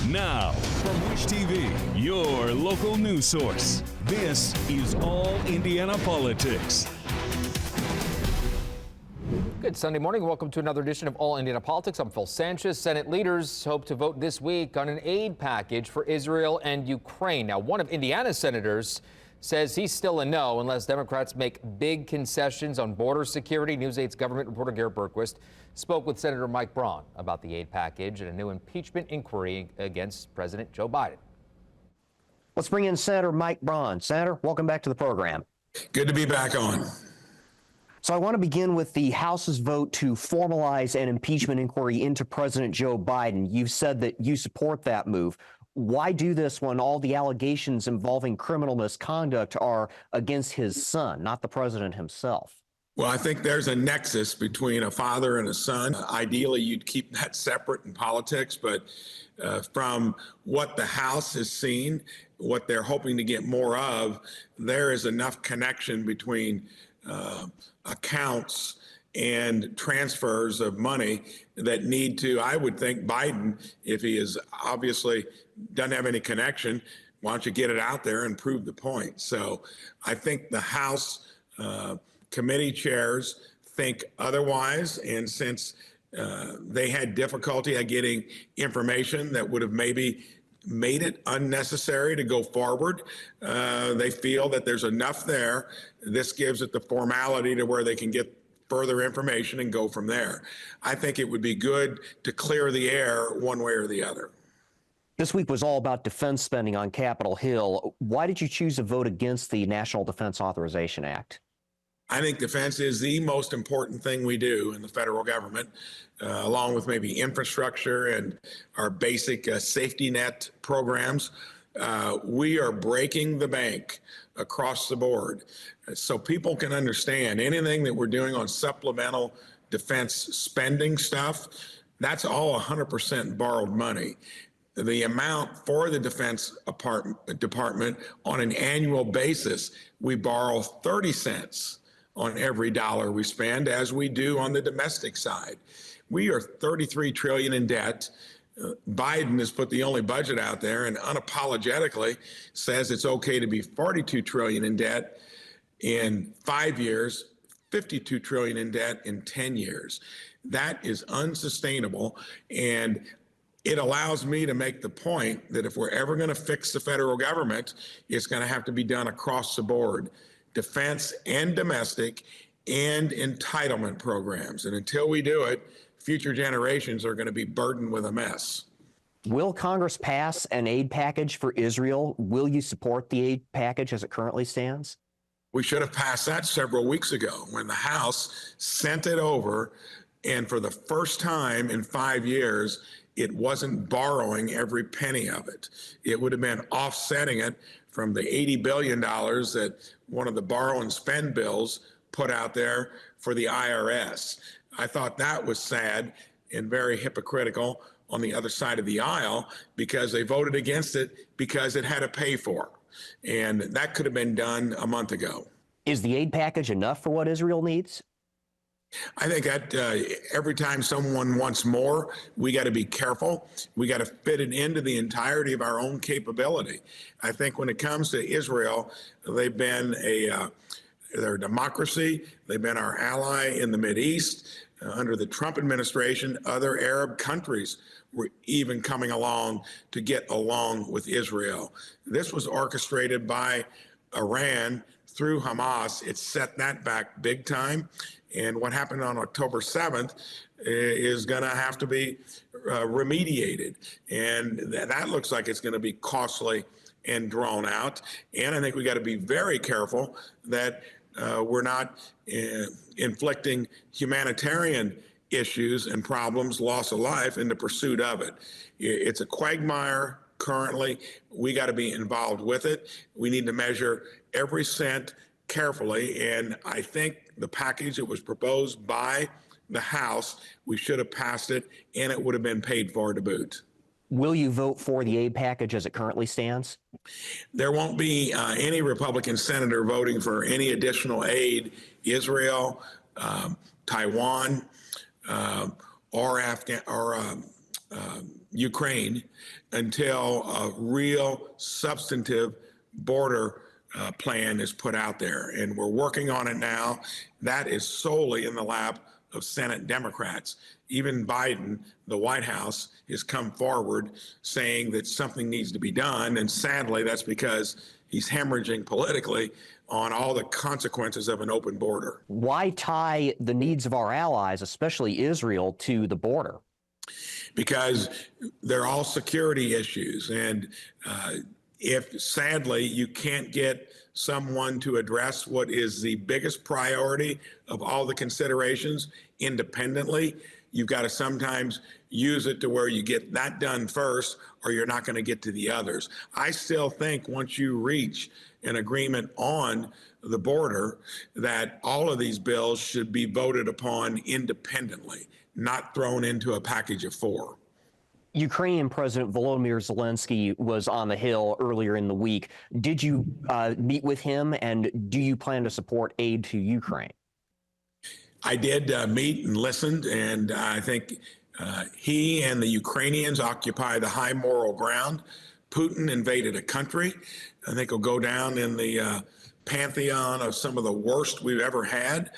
Now, from Wish TV, your local news source, this is All Indiana Politics. Good Sunday morning. Welcome to another edition of All Indiana Politics. I'm Phil Sanchez. Senate leaders hope to vote this week on an aid package for Israel and Ukraine. Now, one of Indiana's senators says he's still a no unless Democrats make big concessions on border security. News 8's government reporter Garrett Berquist spoke with Senator Mike Braun about the aid package and a new impeachment inquiry against President Joe Biden. Let's bring in Senator Mike Braun. Senator, welcome back to the program. Good to be back on. So I want to begin with the House's vote to formalize an impeachment inquiry into President Joe Biden. You've said that you support that move. Why do this when all the allegations involving criminal misconduct are against his son, not the president himself? Well, I think there's a nexus between a father and a son. Ideally, you'd keep that separate in politics, but from what the House has seen, what they're hoping to get more of, there is enough connection between accounts and transfers of money that need to, I would think Biden, if he is obviously doesn't have any connection, why don't you get it out there and prove the point? So I think the House committee chairs think otherwise, and since they had difficulty at getting information that would have maybe made it unnecessary to go forward, they feel that there's enough there. This gives it the formality to where they can get further information and go from there. I think it would be good to clear the air one way or the other. This week was all about defense spending on Capitol Hill. Why did you choose to vote against the National Defense Authorization Act? I think defense is the most important thing we do in the federal government, along with maybe infrastructure and our basic safety net programs. We are breaking the bank across the board. So people can understand anything that we're doing on supplemental defense spending stuff, that's all 100% borrowed money. The amount for the Defense Department on an annual basis, we borrow 30 cents on every dollar we spend, as we do on the domestic side. We are 33 trillion in debt. Biden has put the only budget out there and unapologetically says it's okay to be 42 trillion in debt in 5 years, 52 trillion in debt in 10 years. That is unsustainable, and it allows me to make the point that if we're ever going to fix the federal government, it's going to have to be done across the board, defense and domestic and entitlement programs. And until we do it, future generations are going to be burdened with a mess. Will Congress pass an aid package for Israel? Will you support the aid package as it currently stands? We should have passed that several weeks ago when the House sent it over, and for the first time in 5 years, it wasn't borrowing every penny of it. It would have been offsetting it from the $80 billion that one of the borrow and spend bills put out there for the IRS. I thought that was sad and very hypocritical on the other side of the aisle, because they voted against it because it had to pay for. And that could have been done a month ago. Is the aid package enough for what Israel needs? I think that every time someone wants more, we got to be careful. We got to fit it into the entirety of our own capability. I think when it comes to Israel, they've been they're a democracy. They've been our ally in the Mideast. Under the Trump administration, other Arab countries were even coming along to get along with Israel. This was orchestrated by Iran through Hamas. It set that back big time. And what happened on October 7th is going to have to be remediated. And that looks like it's going to be costly and drawn out. And I think we got to be very careful that we're not inflicting humanitarian issues and problems, loss of life, in the pursuit of it. It's a quagmire currently. We got to be involved with it. We need to measure every cent carefully, and I think the package that was proposed by the House, we should have passed it, and it would have been paid for to boot. Will you vote for the aid package as it currently stands? There won't be any Republican senator voting for any additional aid, Israel, Taiwan, or Ukraine until a real substantive border plan is put out there. And we're working on it now. That is solely in the lap of Senate Democrats. Even Biden, the White House, has come forward saying that something needs to be done. And sadly, that's because he's hemorrhaging politically on all the consequences of an open border. Why tie the needs of our allies, especially Israel, to the border? Because they're all security issues. And if sadly you can't get someone to address what is the biggest priority of all the considerations independently, you've got to sometimes use it to where you get that done first, or you're not going to get to the others. I still think once you reach an agreement on the border, that all of these bills should be voted upon independently, not thrown into a package of four. Ukrainian President Volodymyr Zelensky was on the Hill earlier in the week. Did you meet with him, and do you plan to support aid to Ukraine? I did meet and listened, and I think he and the Ukrainians occupy the high moral ground. Putin invaded a country. I think he'll go down in the pantheon of some of the worst we've ever had.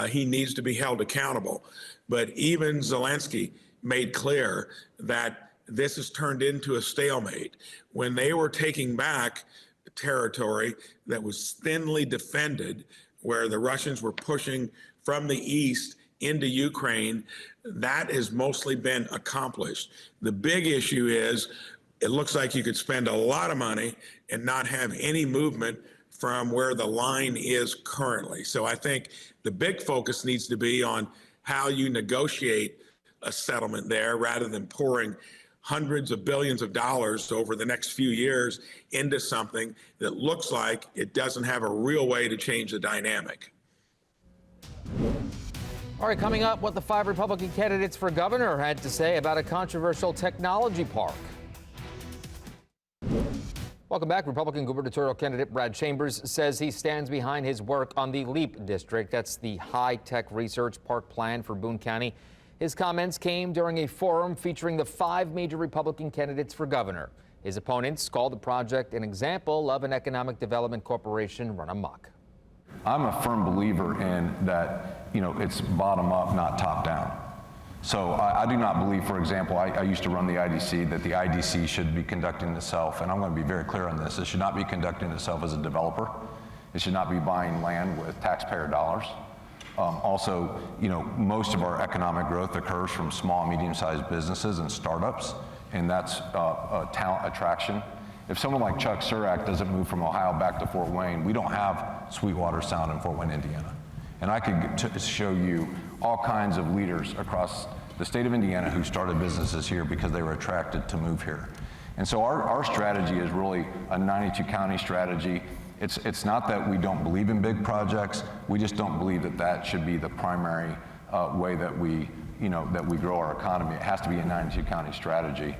He needs to be held accountable. But even Zelensky made clear that this has turned into a stalemate. When they were taking back territory that was thinly defended, where the Russians were pushing from the east into Ukraine, that has mostly been accomplished. The big issue is it looks like you could spend a lot of money and not have any movement from where the line is currently. So I think the big focus needs to be on how you negotiate a settlement there rather than pouring hundreds of billions of dollars over the next few years into something that looks like it doesn't have a real way to change the dynamic. All right, coming up, what the 5 Republican candidates for governor had to say about a controversial technology park. Welcome back. Republican gubernatorial candidate Brad Chambers says he stands behind his work on the LEAP district. That's the high-tech research park plan for Boone County. His comments came during a forum featuring the 5 major Republican candidates for governor. His opponents called the project an example of an economic development corporation run amok. I'm a firm believer in that, it's bottom up, not top down. So I do not believe, for example, I used to run the IDC, that the IDC should be conducting itself, and I'm going to be very clear on this, it should not be conducting itself as a developer. It should not be buying land with taxpayer dollars. Also, most of our economic growth occurs from small, medium-sized businesses and startups, and that's a talent attraction. If someone like Chuck Surak doesn't move from Ohio back to Fort Wayne, we don't have Sweetwater Sound in Fort Wayne, Indiana. And I could show you all kinds of leaders across the state of Indiana who started businesses here because they were attracted to move here. And so our strategy is really a 92 county strategy. It's not that we don't believe in big projects. We just don't believe that that should be the primary way that we grow our economy. It has to be a 92 county strategy.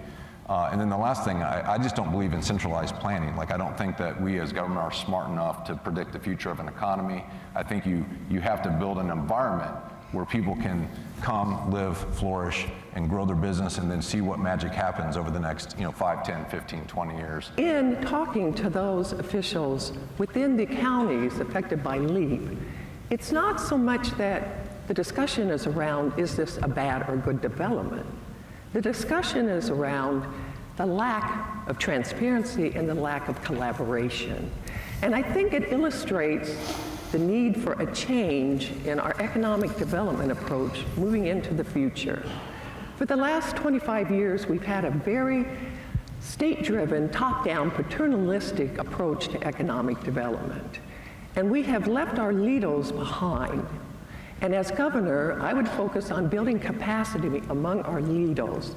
And then the last thing, I just don't believe in centralized planning. Like, I don't think that we as government are smart enough to predict the future of an economy. I think you have to build an environment where people can come, live, flourish, and grow their business, and then see what magic happens over the next 5, 10, 15, 20 years. In talking to those officials within the counties affected by LEAP, it's not so much that the discussion is around, is this a bad or good development? The discussion is around the lack of transparency and the lack of collaboration. And I think it illustrates the need for a change in our economic development approach moving into the future. For the last 25 years, we've had a very state-driven, top-down, paternalistic approach to economic development. And we have left our leaders behind. And as governor, I would focus on building capacity among our leaders,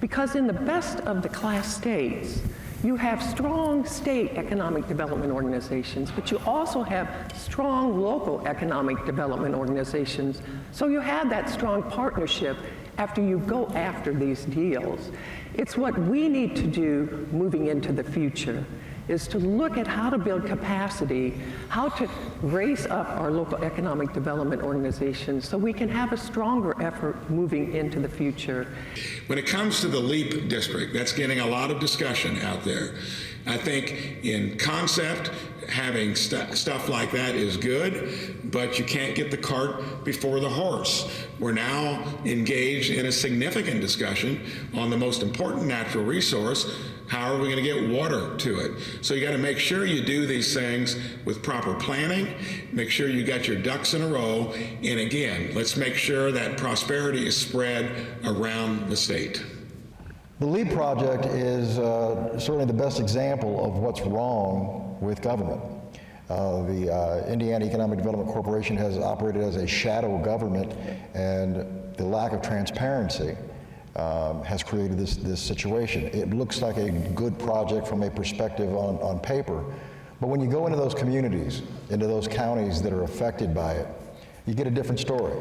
because in the best of the class states, you have strong state economic development organizations, but you also have strong local economic development organizations. So you have that strong partnership after you go after these deals. It's what we need to do moving into the future. is to look at how to build capacity, how to raise up our local economic development organizations so we can have a stronger effort moving into the future. When it comes to the LEAP district, that's getting a lot of discussion out there. I think in concept, having stuff like that is good, but you can't get the cart before the horse. We're now engaged in a significant discussion on the most important natural resource. How are we going to get water to it? So you got to make sure you do these things with proper planning, make sure you got your ducks in a row, and again, let's make sure that prosperity is spread around the state. The LEAP project is certainly the best example of what's wrong with government. The Indiana Economic Development Corporation has operated as a shadow government, and the lack of transparency has created this situation. It looks like a good project from a perspective on paper, but when you go into those communities, into those counties that are affected by it, you get a different story.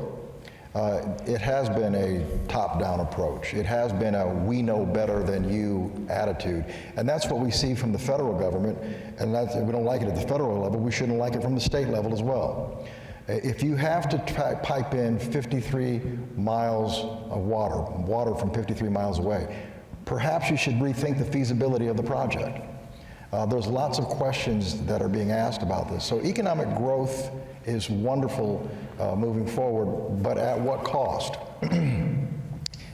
It has been a top-down approach. It has been a we know better than you attitude. And that's what we see from the federal government, and we don't like it at the federal level, we shouldn't like it from the state level as well. If you have to pipe in 53 miles of water from 53 miles away, perhaps you should rethink the feasibility of the project. There's lots of questions that are being asked about this. So economic growth is wonderful moving forward, but at what cost?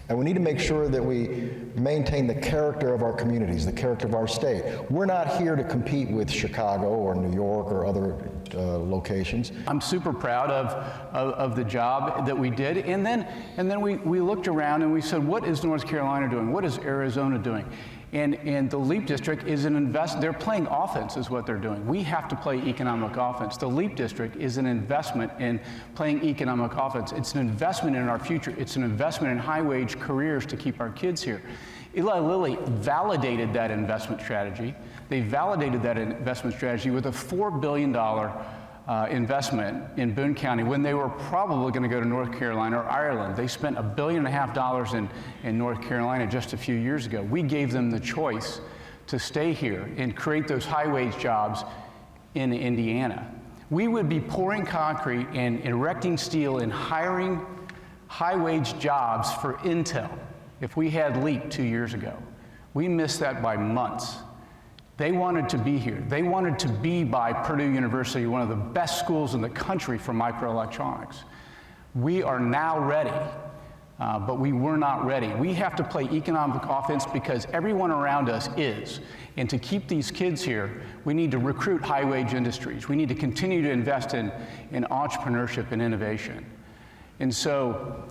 And we need to make sure that we maintain the character of our communities, the character of our state. We're not here to compete with Chicago or New York or other locations. I'm super proud of the job that we did, and then we looked around and we said, what is North Carolina doing? What is Arizona doing? And the LEAP district is they're playing offense is what they're doing. We have to play economic offense. The LEAP district is an investment in playing economic offense. It's an investment in our future. It's an investment in high-wage careers to keep our kids here. Eli Lilly validated that investment strategy. They validated that investment strategy with a $4 billion investment in Boone County when they were probably going to go to North Carolina or Ireland. They spent $1.5 billion in North Carolina just a few years ago. We gave them the choice to stay here and create those high-wage jobs in Indiana. We would be pouring concrete and erecting steel and hiring high-wage jobs for Intel if we had LEAP 2 years ago. We missed that by months. They wanted to be here. They wanted to be by Purdue University, one of the best schools in the country for microelectronics. We are now ready, but we were not ready. We have to play economic offense because everyone around us is. And to keep these kids here, we need to recruit high-wage industries. We need to continue to invest in entrepreneurship and innovation. And so,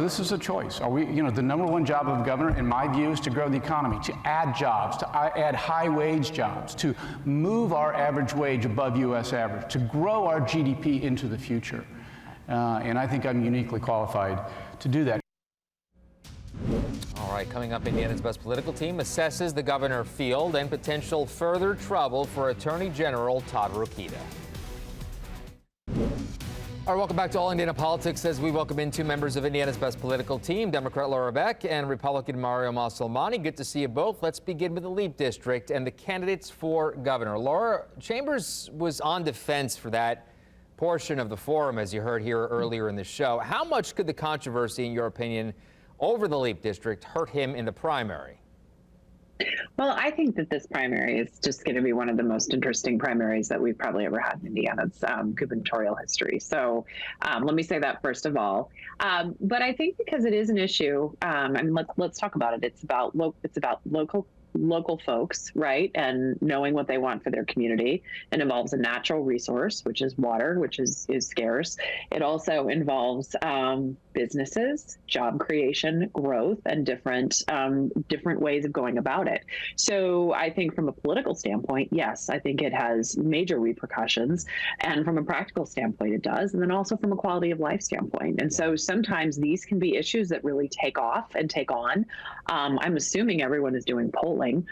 this is a choice. Are we, the number one job of a governor, in my view, is to grow the economy, to add jobs, to add high-wage jobs, to move our average wage above U.S. average, to grow our GDP into the future. And I think I'm uniquely qualified to do that. All right, coming up, Indiana's Best Political Team assesses the governor field and potential further trouble for Attorney General Todd Rokita. All right, welcome back to All Indiana Politics as we welcome in two members of Indiana's Best Political Team, Democrat Laura Beck and Republican Mario Massolmani. Good to see you both. Let's begin with the LEAP district and the candidates for governor. Laura, Chambers was on defense for that portion of the forum, as you heard here earlier in the show. How much could the controversy, in your opinion, over the LEAP district hurt him in the primary? Well, I think that this primary is just going to be one of the most interesting primaries that we've probably ever had in Indiana's gubernatorial history. So let me say that first of all. But I think because it is an issue, let's talk about it. It's about local folks, right? And knowing what they want for their community. It involves a natural resource, which is water, which is scarce. It also involves businesses, job creation, growth, and different ways of going about it. So I think from a political standpoint, yes, I think it has major repercussions. And from a practical standpoint, it does. And then also from a quality of life standpoint. And so sometimes these can be issues that really take off and take on. I'm assuming everyone is doing polling. polling.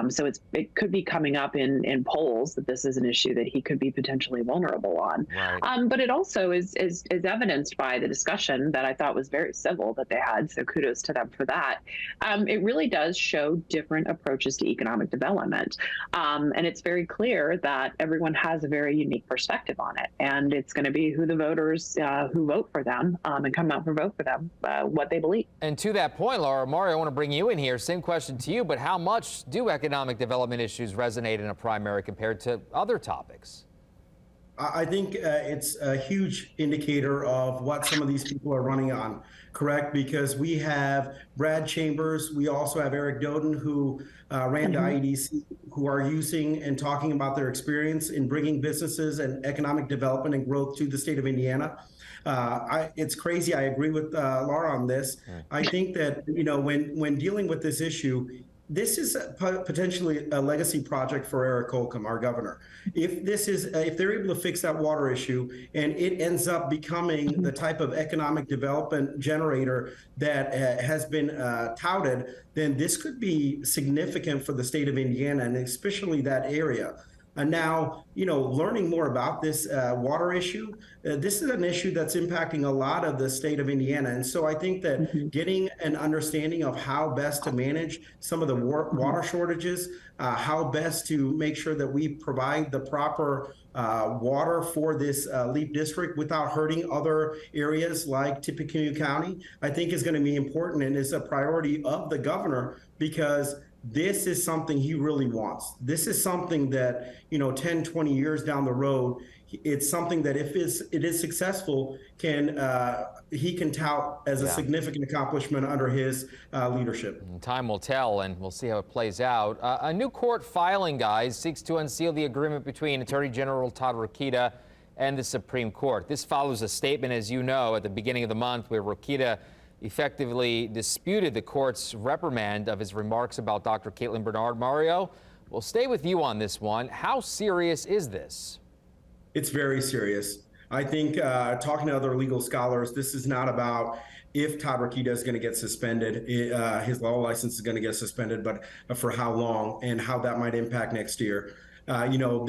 So it could be coming up in polls that this is an issue that he could be potentially vulnerable on. Right. But it also is evidenced by the discussion that I thought was very civil that they had. So kudos to them for that. It really does show different approaches to economic development. And it's very clear that everyone has a very unique perspective on it. And it's going to be who the voters who vote for them and come out and vote for them, what they believe. And to that point, Laura, Mario, I want to bring you in here. Same question to you, but how much do economic development issues resonate in a primary compared to other topics? I think it's a huge indicator of what some of these people are running on, correct? Because we have Brad Chambers, we also have Eric Doden, who ran the IEDC, who are using and talking about their experience in bringing businesses and economic development and growth to the state of Indiana. It's crazy. I agree with Laura on this. I think that, you know, when dealing with this issue, this is potentially a legacy project for Eric Holcomb, our governor. If they're able to fix that water issue and it ends up becoming the type of economic development generator that has been touted, then this could be significant for the state of Indiana and especially that area. And now, you know, learning more about this water issue, this is an issue that's impacting a lot of the state of Indiana. And so I think that getting an understanding of how best to manage some of the water shortages, how best to make sure that we provide the proper water for this LEAP district without hurting other areas like Tippecanoe County, I think is going to be important and is a priority of the governor, because this is something he really wants. This is something that, you know, 10, 20 years down the road, it's something that if it is successful, he can tout as a significant accomplishment under his leadership. Time will tell, and we'll see how it plays out. A new court filing, guys, seeks to unseal the agreement between Attorney General Todd Rokita and the Supreme Court. This follows a statement, as you know, at the beginning of the month where Rokita effectively disputed the court's reprimand of his remarks about Dr. Caitlin Bernard. Mario, we'll stay with you on this one. How serious is this? It's very serious. I think talking to other legal scholars, this is not about if Todd Rokita is going to get suspended, his law license is going to get suspended, but for how long and how that might impact next year. You know,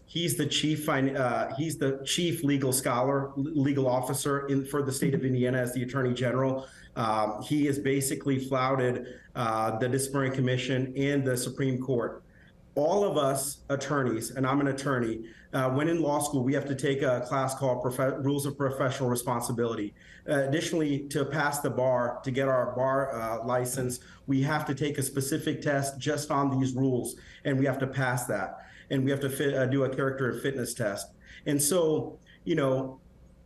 he's the chief legal scholar, legal officer for the state of Indiana as the Attorney General. He has basically flouted the disciplinary commission and the Supreme Court. All of us attorneys, and I'm an attorney, when in law school, we have to take a class called Rules of Professional Responsibility. Additionally, to pass the bar, to get our bar license, we have to take a specific test just on these rules, and we have to pass that. And we have to do a character and fitness test. And so, you know,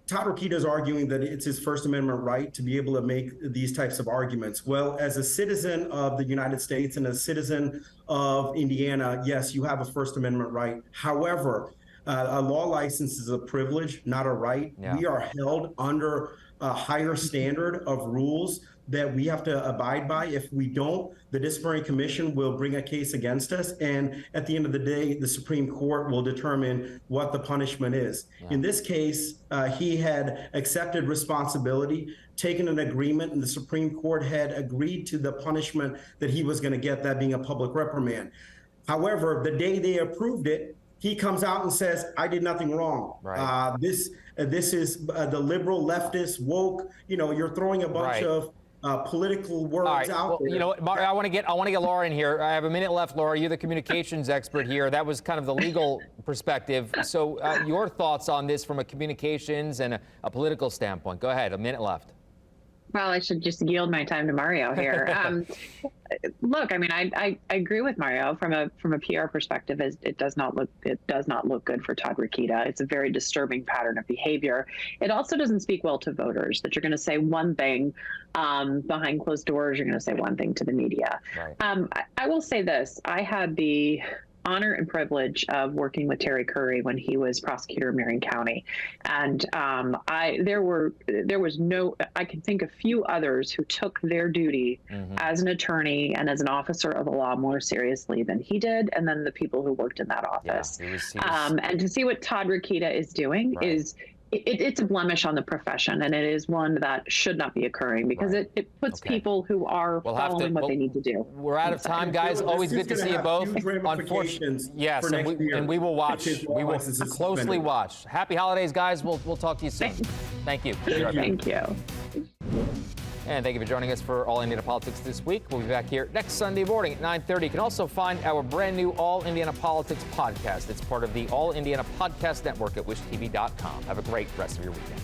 Todd Rokita is arguing that it's his First Amendment right to be able to make these types of arguments. Well, as a citizen of the United States and a citizen of Indiana, yes, you have a First Amendment right. However, a law license is a privilege, not a right. Yeah. We are held under a higher standard of rules that we have to abide by. If we don't, the disciplinary commission will bring a case against us. And at the end of the day, the Supreme Court will determine what the punishment is. Yeah. In this case, he had accepted responsibility, taken an agreement, and the Supreme Court had agreed to the punishment that he was going to get, that being a public reprimand. However, the day they approved it, he comes out and says, I did nothing wrong. Right. This is the liberal, leftist, woke, you know, you're throwing a bunch of political words out there. You know what, Mario, I want to get Laura in here. I have a minute left, Laura. You're the communications expert here. That was kind of the legal perspective. So your thoughts on this from a communications and a political standpoint. Go ahead, a minute left. Well, I should just yield my time to Mario here. Look, I mean, I agree with Mario from a PR perspective. It does not look good for Todd Rokita. It's a very disturbing pattern of behavior. It also doesn't speak well to voters that you're going to say one thing behind closed doors. You're going to say one thing to the media. Right. I will say this: I had the honor and privilege of working with Terry Curry when he was prosecutor of Marion County. And I can think of few others who took their duty as an attorney and as an officer of the law more seriously than he did, and then the people who worked in that office. Yeah, he was... And to see what Todd Rokita is doing is it's a blemish on the profession, and it is one that should not be occurring because it puts people who are following what they need to do. We're out of time, guys. Always good to see you both. Unfortunately, yes, and we will watch. We will closely watch. Happy holidays, guys. We'll talk to you soon. Thank you. Thank you. And thank you for joining us for All Indiana Politics this week. We'll be back here next Sunday morning at 9:30. You can also find our brand new All Indiana Politics podcast. It's part of the All Indiana Podcast Network at wishtv.com. Have a great rest of your weekend.